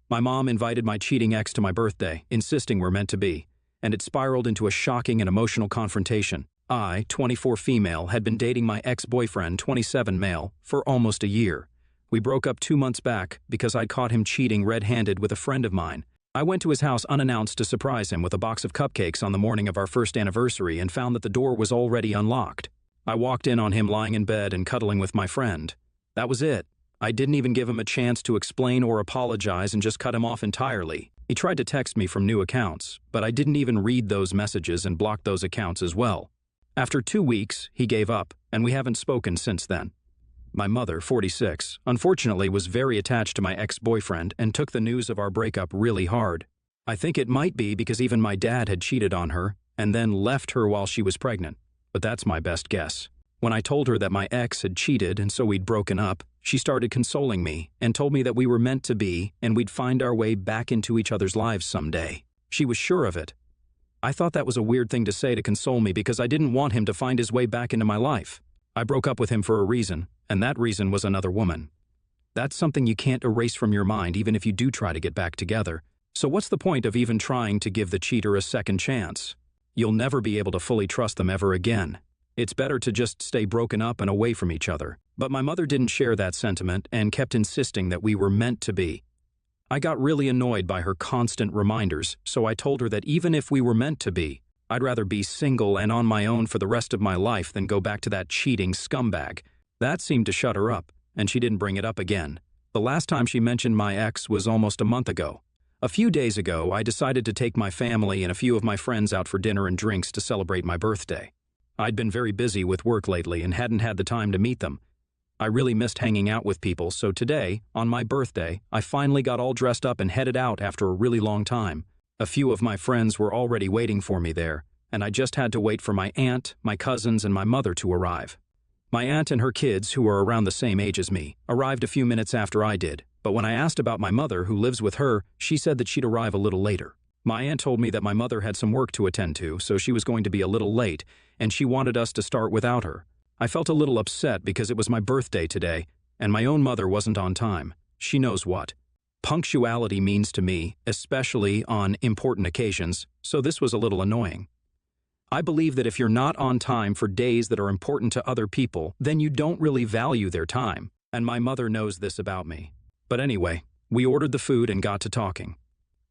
My mom invited my cheating ex to my birthday, insisting we're meant to be, and it spiraled into a shocking and emotional confrontation. I, 24 female, had been dating my ex-boyfriend, 27 male, for almost a year. We broke up 2 months back because I'd caught him cheating red-handed with a friend of mine. I went to his house unannounced to surprise him with a box of cupcakes on the morning of our first anniversary and found that the door was already unlocked. I walked in on him lying in bed and cuddling with my friend. That was it. I didn't even give him a chance to explain or apologize and just cut him off entirely. He tried to text me from new accounts, but I didn't even read those messages and blocked those accounts as well. After 2 weeks, he gave up, and we haven't spoken since then. My mother, 46, unfortunately was very attached to my ex-boyfriend and took the news of our breakup really hard. I think it might be because even my dad had cheated on her and then left her while she was pregnant, but that's my best guess. When I told her that my ex had cheated and so we'd broken up, she started consoling me and told me that we were meant to be and we'd find our way back into each other's lives someday. She was sure of it. I thought that was a weird thing to say to console me because I didn't want him to find his way back into my life. I broke up with him for a reason, and that reason was another woman. That's something you can't erase from your mind even if you do try to get back together. So what's the point of even trying to give the cheater a second chance? You'll never be able to fully trust them ever again. It's better to just stay broken up and away from each other. But my mother didn't share that sentiment and kept insisting that we were meant to be. I got really annoyed by her constant reminders, so I told her that even if we were meant to be, I'd rather be single and on my own for the rest of my life than go back to that cheating scumbag. That seemed to shut her up, and she didn't bring it up again. The last time she mentioned my ex was almost a month ago. A few days ago, I decided to take my family and a few of my friends out for dinner and drinks to celebrate my birthday. I'd been very busy with work lately and hadn't had the time to meet them. I really missed hanging out with people, so today, on my birthday, I finally got all dressed up and headed out after a really long time. A few of my friends were already waiting for me there, and I just had to wait for my aunt, my cousins, and my mother to arrive. My aunt and her kids, who are around the same age as me, arrived a few minutes after I did, but when I asked about my mother, who lives with her, she said that she'd arrive a little later. My aunt told me that my mother had some work to attend to, so she was going to be a little late, and she wanted us to start without her. I felt a little upset because it was my birthday today, and my own mother wasn't on time. She knows what punctuality means to me, especially on important occasions, so this was a little annoying. I believe that if you're not on time for days that are important to other people, then you don't really value their time, and my mother knows this about me. But anyway, we ordered the food and got to talking.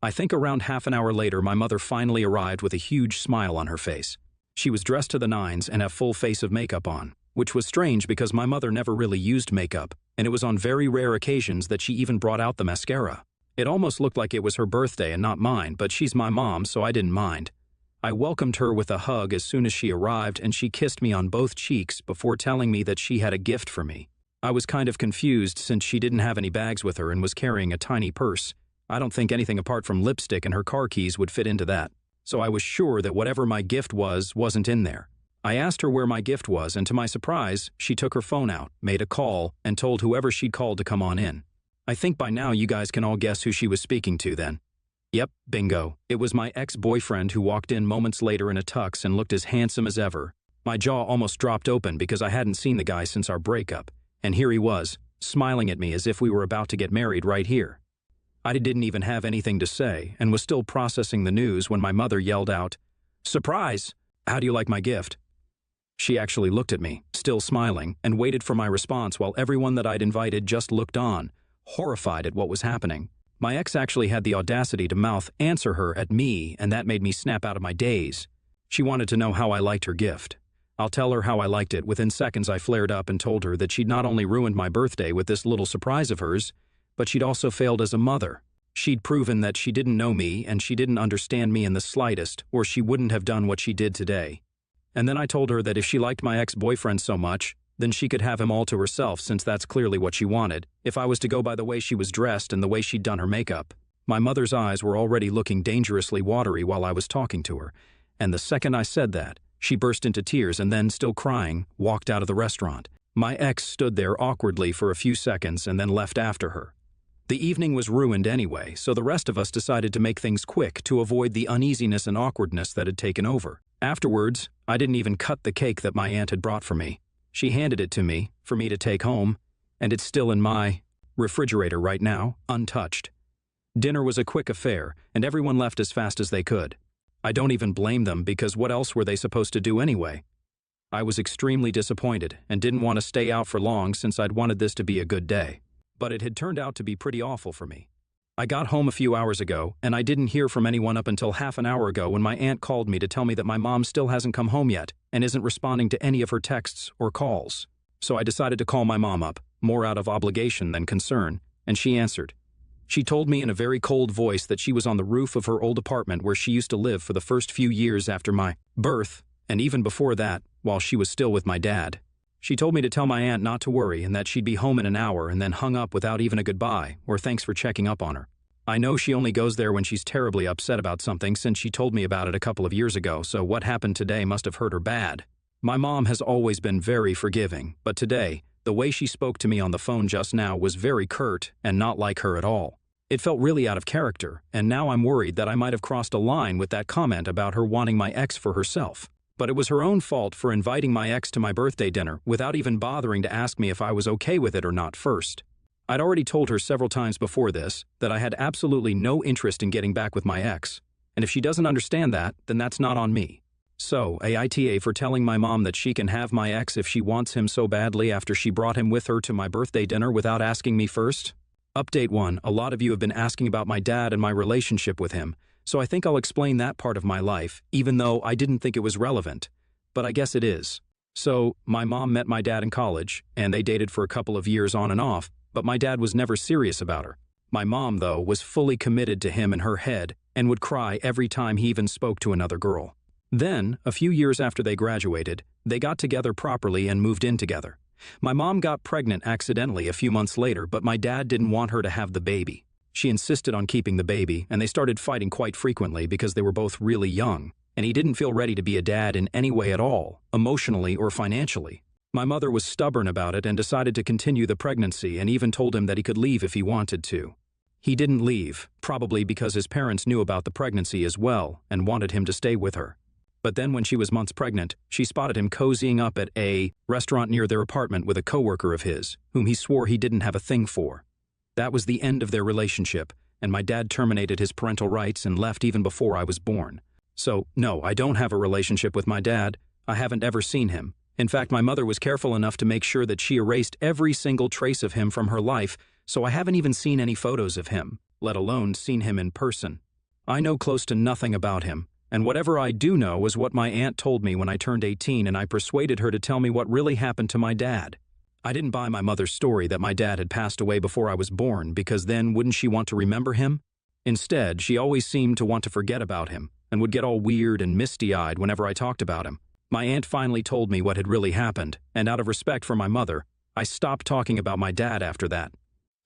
I think around half an hour later, my mother finally arrived with a huge smile on her face. She was dressed to the nines and had full face of makeup on, which was strange because my mother never really used makeup, and it was on very rare occasions that she even brought out the mascara. It almost looked like it was her birthday and not mine, but she's my mom, so I didn't mind. I welcomed her with a hug as soon as she arrived, and she kissed me on both cheeks before telling me that she had a gift for me. I was kind of confused since she didn't have any bags with her and was carrying a tiny purse. I don't think anything apart from lipstick and her car keys would fit into that, so I was sure that whatever my gift wasn't in there. I asked her where my gift was, and to my surprise, she took her phone out, made a call, and told whoever she'd called to come on in. I think by now you guys can all guess who she was speaking to then. Yep, bingo. It was my ex-boyfriend who walked in moments later in a tux and looked as handsome as ever. My jaw almost dropped open because I hadn't seen the guy since our breakup, and here he was, smiling at me as if we were about to get married right here. I didn't even have anything to say and was still processing the news when my mother yelled out, "Surprise! How do you like my gift?" She actually looked at me, still smiling, and waited for my response while everyone that I'd invited just looked on, horrified at what was happening. My ex actually had the audacity to mouth "answer her" at me, and that made me snap out of my daze. She wanted to know how I liked her gift. I'll tell her how I liked it. Within seconds I flared up and told her that she'd not only ruined my birthday with this little surprise of hers, but she'd also failed as a mother. She'd proven that she didn't know me and she didn't understand me in the slightest, or she wouldn't have done what she did today. And then I told her that if she liked my ex-boyfriend so much, then she could have him all to herself since that's clearly what she wanted, if I was to go by the way she was dressed and the way she'd done her makeup. My mother's eyes were already looking dangerously watery while I was talking to her, and the second I said that, she burst into tears and then, still crying, walked out of the restaurant. My ex stood there awkwardly for a few seconds and then left after her. The evening was ruined anyway, so the rest of us decided to make things quick to avoid the uneasiness and awkwardness that had taken over. Afterwards, I didn't even cut the cake that my aunt had brought for me. She handed it to me, for me to take home, and it's still in my refrigerator right now, untouched. Dinner was a quick affair, and everyone left as fast as they could. I don't even blame them because what else were they supposed to do anyway? I was extremely disappointed and didn't want to stay out for long since I'd wanted this to be a good day. But it had turned out to be pretty awful for me. I got home a few hours ago, and I didn't hear from anyone up until half an hour ago when my aunt called me to tell me that my mom still hasn't come home yet and isn't responding to any of her texts or calls. So I decided to call my mom up, more out of obligation than concern, and she answered. She told me in a very cold voice that she was on the roof of her old apartment where she used to live for the first few years after my birth, and even before that, while she was still with my dad. She told me to tell my aunt not to worry and that she'd be home in an hour, and then hung up without even a goodbye or thanks for checking up on her. I know she only goes there when she's terribly upset about something since she told me about it a couple of years ago, so what happened today must have hurt her bad. My mom has always been very forgiving, but today, the way she spoke to me on the phone just now was very curt and not like her at all. It felt really out of character, and now I'm worried that I might have crossed a line with that comment about her wanting my ex for herself. But it was her own fault for inviting my ex to my birthday dinner without even bothering to ask me if I was okay with it or not first. I'd already told her several times before this that I had absolutely no interest in getting back with my ex, and if she doesn't understand that, then that's not on me. So, AITA for telling my mom that she can have my ex if she wants him so badly after she brought him with her to my birthday dinner without asking me first? Update 1. A lot of you have been asking about my dad and my relationship with him, so I think I'll explain that part of my life, even though I didn't think it was relevant. But I guess it is. So, my mom met my dad in college, and they dated for a couple of years on and off, but my dad was never serious about her. My mom, though, was fully committed to him in her head and would cry every time he even spoke to another girl. Then, a few years after they graduated, they got together properly and moved in together. My mom got pregnant accidentally a few months later, but my dad didn't want her to have the baby. She insisted on keeping the baby, and they started fighting quite frequently because they were both really young, and he didn't feel ready to be a dad in any way at all, emotionally or financially. My mother was stubborn about it and decided to continue the pregnancy and even told him that he could leave if he wanted to. He didn't leave, probably because his parents knew about the pregnancy as well and wanted him to stay with her. But then when she was months pregnant, she spotted him cozying up at a restaurant near their apartment with a coworker of his, whom he swore he didn't have a thing for. That was the end of their relationship, and my dad terminated his parental rights and left even before I was born. So, no, I don't have a relationship with my dad. I haven't ever seen him. In fact, my mother was careful enough to make sure that she erased every single trace of him from her life, so I haven't even seen any photos of him, let alone seen him in person. I know close to nothing about him, and whatever I do know is what my aunt told me when I turned 18 and I persuaded her to tell me what really happened to my dad. I didn't buy my mother's story that my dad had passed away before I was born because then wouldn't she want to remember him? Instead, she always seemed to want to forget about him and would get all weird and misty-eyed whenever I talked about him. My aunt finally told me what had really happened, and out of respect for my mother, I stopped talking about my dad after that.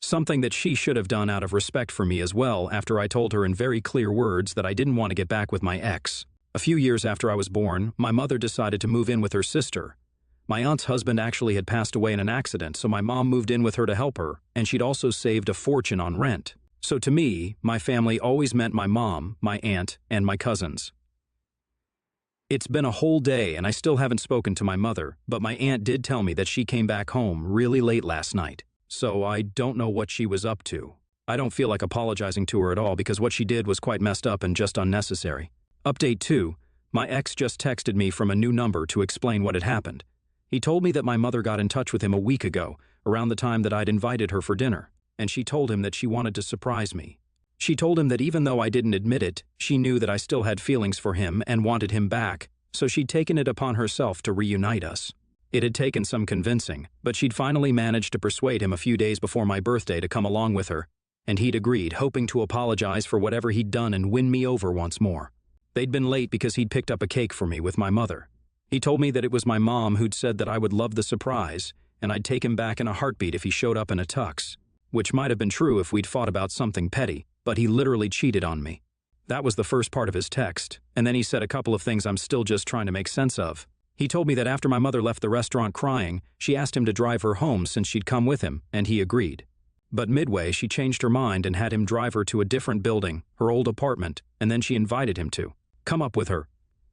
Something that she should have done out of respect for me as well after I told her in very clear words that I didn't want to get back with my ex. A few years after I was born, my mother decided to move in with her sister. My aunt's husband actually had passed away in an accident, so my mom moved in with her to help her, and she'd also saved a fortune on rent. So to me, my family always meant my mom, my aunt, and my cousins. It's been a whole day and I still haven't spoken to my mother, but my aunt did tell me that she came back home really late last night. So I don't know what she was up to. I don't feel like apologizing to her at all because what she did was quite messed up and just unnecessary. Update 2. My ex just texted me from a new number to explain what had happened. He told me that my mother got in touch with him a week ago, around the time that I'd invited her for dinner, and she told him that she wanted to surprise me. She told him that even though I didn't admit it, she knew that I still had feelings for him and wanted him back, so she'd taken it upon herself to reunite us. It had taken some convincing, but she'd finally managed to persuade him a few days before my birthday to come along with her, and he'd agreed, hoping to apologize for whatever he'd done and win me over once more. They'd been late because he'd picked up a cake for me with my mother. He told me that it was my mom who'd said that I would love the surprise, and I'd take him back in a heartbeat if he showed up in a tux, which might have been true if we'd fought about something petty, but he literally cheated on me. That was the first part of his text, and then he said a couple of things I'm still just trying to make sense of. He told me that after my mother left the restaurant crying, she asked him to drive her home since she'd come with him, and he agreed. But midway, she changed her mind and had him drive her to a different building, her old apartment, and then she invited him to come up with her.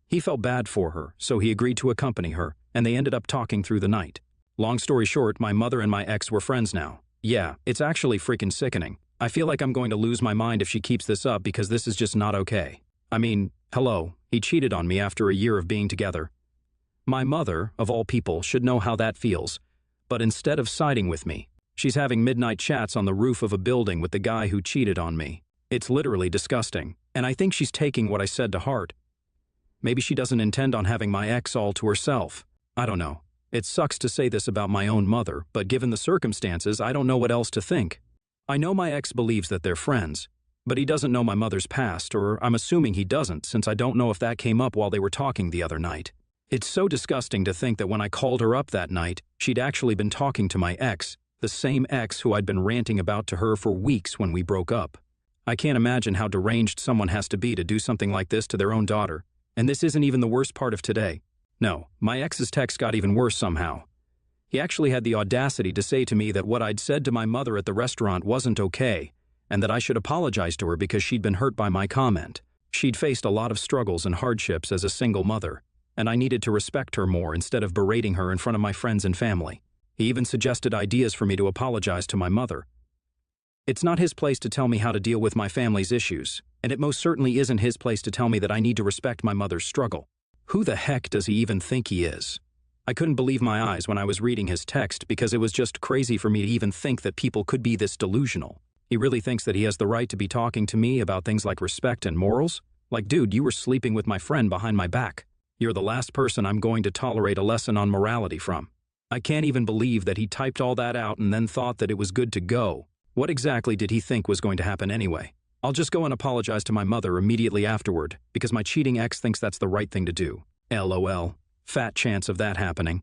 He felt bad for her, so he agreed to accompany her, and they ended up talking through the night. Long story short, my mother and my ex were friends now. Yeah, it's actually freaking sickening. I feel like I'm going to lose my mind if she keeps this up because this is just not okay. I mean, hello, he cheated on me after a year of being together. My mother, of all people, should know how that feels, but instead of siding with me, she's having midnight chats on the roof of a building with the guy who cheated on me. It's literally disgusting, and I think she's taking what I said to heart. Maybe she doesn't intend on having my ex all to herself. I don't know. It sucks to say this about my own mother, but given the circumstances, I don't know what else to think. I know my ex believes that they're friends, but he doesn't know my mother's past, or I'm assuming he doesn't since I don't know if that came up while they were talking the other night. It's so disgusting to think that when I called her up that night, she'd actually been talking to my ex, the same ex who I'd been ranting about to her for weeks when we broke up. I can't imagine how deranged someone has to be to do something like this to their own daughter, and this isn't even the worst part of today. No, my ex's text got even worse somehow. He actually had the audacity to say to me that what I'd said to my mother at the restaurant wasn't okay, and that I should apologize to her because she'd been hurt by my comment. She'd faced a lot of struggles and hardships as a single mother, and I needed to respect her more instead of berating her in front of my friends and family. He even suggested ideas for me to apologize to my mother. It's not his place to tell me how to deal with my family's issues, and it most certainly isn't his place to tell me that I need to respect my mother's struggle. Who the heck does he even think he is? I couldn't believe my eyes when I was reading his text because it was just crazy for me to even think that people could be this delusional. He really thinks that he has the right to be talking to me about things like respect and morals? Like, dude, you were sleeping with my friend behind my back. You're the last person I'm going to tolerate a lesson on morality from. I can't even believe that he typed all that out and then thought that it was good to go. What exactly did he think was going to happen anyway? I'll just go and apologize to my mother immediately afterward because my cheating ex thinks that's the right thing to do. LOL. Fat chance of that happening.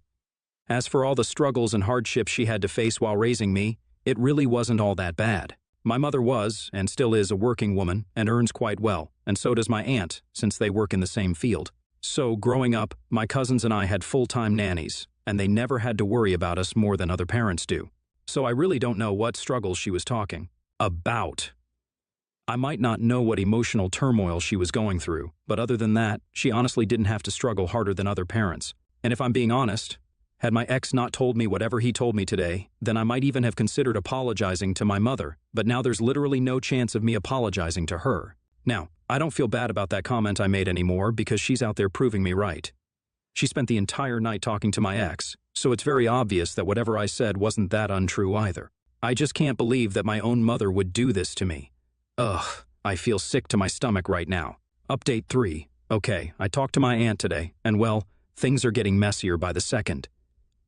As for all the struggles and hardships she had to face while raising me, it really wasn't all that bad. My mother was, and still is, a working woman and earns quite well, and so does my aunt, since they work in the same field. So, growing up, my cousins and I had full-time nannies, and they never had to worry about us more than other parents do. So I really don't know what struggles she was talking about. I might not know what emotional turmoil she was going through, but other than that, she honestly didn't have to struggle harder than other parents. And if I'm being honest, had my ex not told me whatever he told me today, then I might even have considered apologizing to my mother, but now there's literally no chance of me apologizing to her. Now, I don't feel bad about that comment I made anymore because she's out there proving me right. She spent the entire night talking to my ex, so it's very obvious that whatever I said wasn't that untrue either. I just can't believe that my own mother would do this to me. Ugh, I feel sick to my stomach right now. Update 3. Okay, I talked to my aunt today, and well, things are getting messier by the second.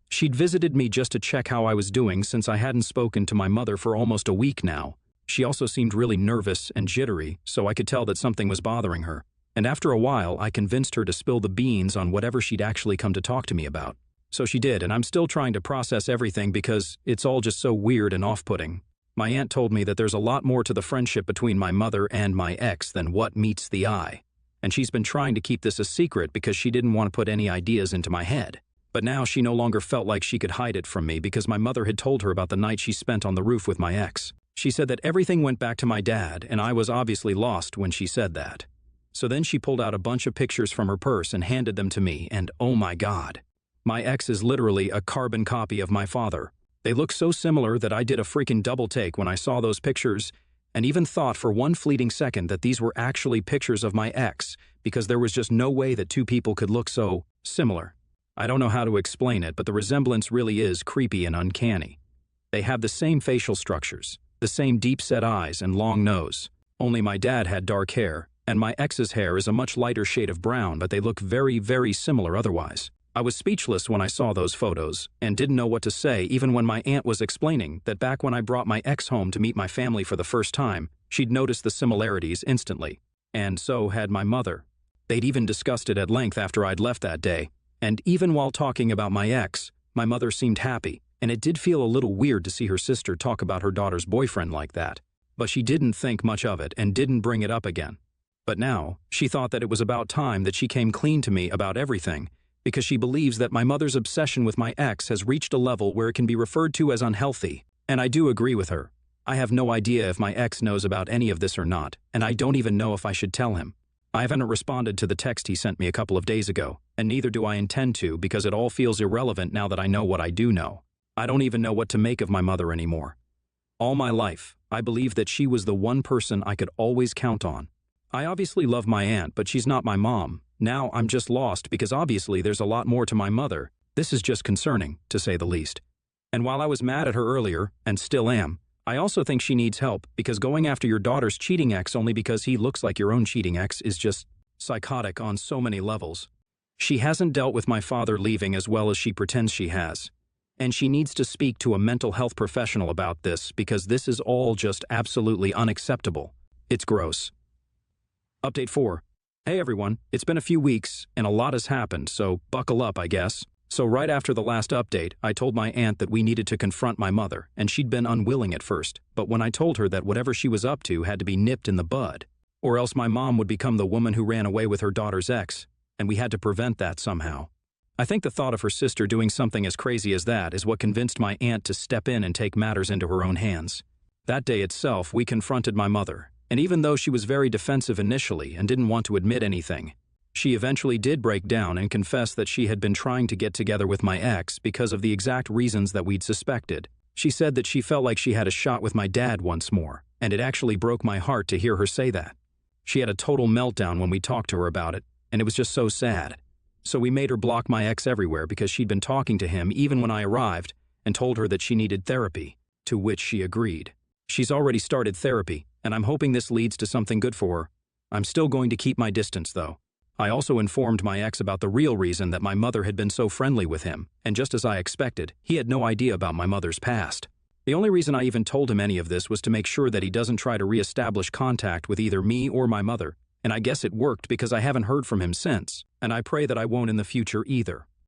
She'd visited me just to check how I was doing since I hadn't spoken to my mother for almost a week now. She also seemed really nervous and jittery, so I could tell that something was bothering her. And after a while, I convinced her to spill the beans on whatever she'd actually come to talk to me about. So she did, and I'm still trying to process everything because it's all just so weird and off-putting. My aunt told me that there's a lot more to the friendship between my mother and my ex than what meets the eye. And she's been trying to keep this a secret because she didn't want to put any ideas into my head. But now she no longer felt like she could hide it from me because my mother had told her about the night she spent on the roof with my ex. She said that everything went back to my dad, and I was obviously lost when she said that. So then she pulled out a bunch of pictures from her purse and handed them to me, and oh my God. My ex is literally a carbon copy of my father. They look so similar that I did a freaking double take when I saw those pictures, and even thought for one fleeting second that these were actually pictures of my ex, because there was just no way that two people could look so similar. I don't know how to explain it, but the resemblance really is creepy and uncanny. They have the same facial structures, the same deep-set eyes and long nose. Only my dad had dark hair, and my ex's hair is a much lighter shade of brown, but they look very, very similar otherwise. I was speechless when I saw those photos, and didn't know what to say even when my aunt was explaining that back when I brought my ex home to meet my family for the first time, she'd noticed the similarities instantly. And so had my mother. They'd even discussed it at length after I'd left that day, and even while talking about my ex, my mother seemed happy, and it did feel a little weird to see her sister talk about her daughter's boyfriend like that. But she didn't think much of it and didn't bring it up again. But now, she thought that it was about time that she came clean to me about everything, because she believes that my mother's obsession with my ex has reached a level where it can be referred to as unhealthy. And I do agree with her. I have no idea if my ex knows about any of this or not, and I don't even know if I should tell him. I haven't responded to the text he sent me a couple of days ago, and neither do I intend to because it all feels irrelevant now that I know what I do know. I don't even know what to make of my mother anymore. All my life, I believed that she was the one person I could always count on. I obviously love my aunt, but she's not my mom. Now I'm just lost because obviously there's a lot more to my mother. This is just concerning, to say the least. And while I was mad at her earlier, and still am, I also think she needs help because going after your daughter's cheating ex only because he looks like your own cheating ex is just psychotic on so many levels. She hasn't dealt with my father leaving as well as she pretends she has. And she needs to speak to a mental health professional about this because this is all just absolutely unacceptable. It's gross. Update 4. Hey everyone, it's been a few weeks and a lot has happened, so buckle up, I guess. So right after the last update, I told my aunt that we needed to confront my mother, and she'd been unwilling at first, but when I told her that whatever she was up to had to be nipped in the bud, or else my mom would become the woman who ran away with her daughter's ex, and we had to prevent that somehow. I think the thought of her sister doing something as crazy as that is what convinced my aunt to step in and take matters into her own hands. That day itself, we confronted my mother, and even though she was very defensive initially and didn't want to admit anything, she eventually did break down and confess that she had been trying to get together with my ex because of the exact reasons that we'd suspected. She said that she felt like she had a shot with my dad once more, and it actually broke my heart to hear her say that. She had a total meltdown when we talked to her about it, and it was just so sad. So we made her block my ex everywhere because she'd been talking to him even when I arrived and told her that she needed therapy, to which she agreed. She's already started therapy, and I'm hoping this leads to something good for her. I'm still going to keep my distance, though. I also informed my ex about the real reason that my mother had been so friendly with him, and just as I expected, he had no idea about my mother's past. The only reason I even told him any of this was to make sure that he doesn't try to re-establish contact with either me or my mother, and I guess it worked because I haven't heard from him since, and I pray that I won't in the future either.